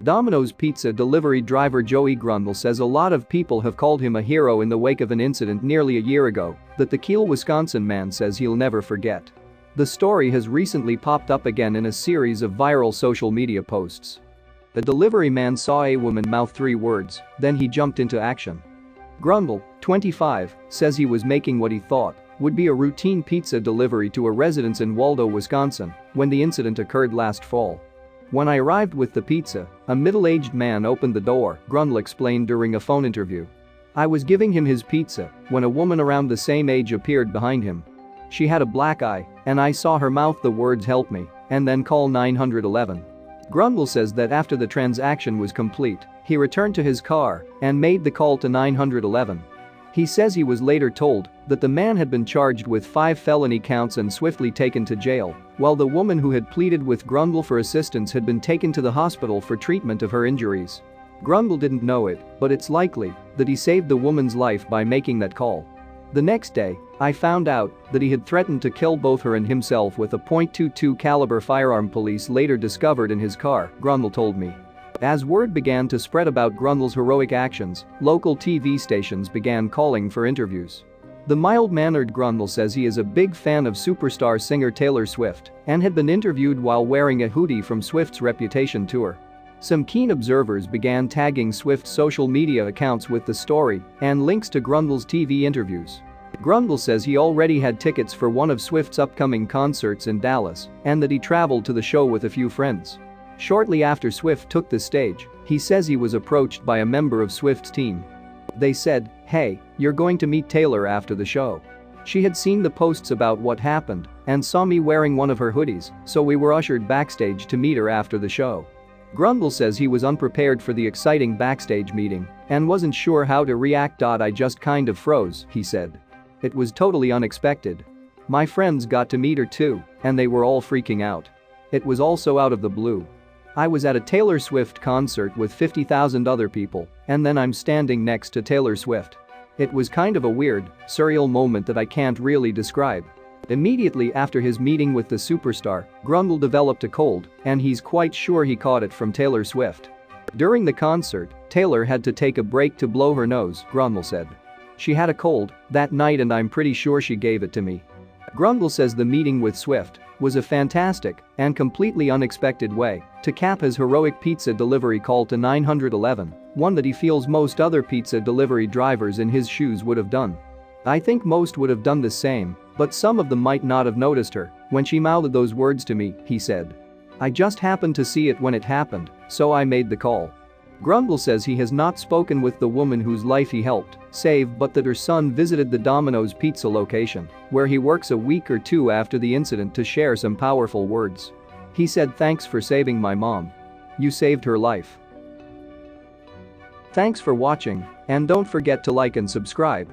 Domino's pizza delivery driver Joey Grundle says a lot of people have called him a hero in the wake of an incident nearly a year ago that the Kiel, Wisconsin man says he'll never forget. The story has recently popped up again in a series of viral social media posts. The delivery man saw a woman mouth 3 words, then he jumped into action. Grundle, 25, says he was making what he thought would be a routine pizza delivery to a residence in Waldo, Wisconsin, when the incident occurred last fall. "When I arrived with the pizza, a middle-aged man opened the door," Grundle explained during a phone interview. "I was giving him his pizza when a woman around the same age appeared behind him. She had a black eye, and I saw her mouth the words 'help me' and then call 911. Grundle says that after the transaction was complete, he returned to his car and made the call to 911. He says he was later told that the man had been charged with 5 felony counts and swiftly taken to jail, while the woman who had pleaded with Grundle for assistance had been taken to the hospital for treatment of her injuries. Grundle didn't know it, but it's likely that he saved the woman's life by making that call. The next day, I found out that he had threatened to kill both her and himself with a .22 caliber firearm police later discovered in his car," Grundle told me. As word began to spread about Grundle's heroic actions, local TV stations began calling for interviews. The mild-mannered Grundle says he is a big fan of superstar singer Taylor Swift and had been interviewed while wearing a hoodie from Swift's Reputation tour. Some keen observers began tagging Swift's social media accounts with the story and links to Grundle's TV interviews. Grundle says he already had tickets for one of Swift's upcoming concerts in Dallas and that he traveled to the show with a few friends. Shortly after Swift took the stage, he says he was approached by a member of Swift's team. They said, "Hey, you're going to meet Taylor after the show." She had seen the posts about what happened and saw me wearing one of her hoodies, so we were ushered backstage to meet her after the show. Grundle says he was unprepared for the exciting backstage meeting and wasn't sure how to react. "I just kind of froze," he said. "It was totally unexpected. My friends got to meet her too, and they were all freaking out. It was also out of the blue. I was at a Taylor Swift concert with 50,000 other people, and then I'm standing next to Taylor Swift. It was kind of a weird, surreal moment that I can't really describe." Immediately after his meeting with the superstar, Grundle developed a cold, and he's quite sure he caught it from Taylor Swift. During the concert, Taylor had to take a break to blow her nose, Grundle said. "She had a cold that night and I'm pretty sure she gave it to me." Grundle says the meeting with Swift was a fantastic and completely unexpected way to cap his heroic pizza delivery call to 911, one that he feels most other pizza delivery drivers in his shoes would have done. "I think most would have done the same, but some of them might not have noticed her when she mouthed those words to me," he said. "I just happened to see it when it happened, so I made the call." Grundle says he has not spoken with the woman whose life he helped save, but that her son visited the Domino's pizza location, where he works, a week or two after the incident to share some powerful words. He said, "Thanks for saving my mom. You saved her life." Thanks for watching, and don't forget to like and subscribe.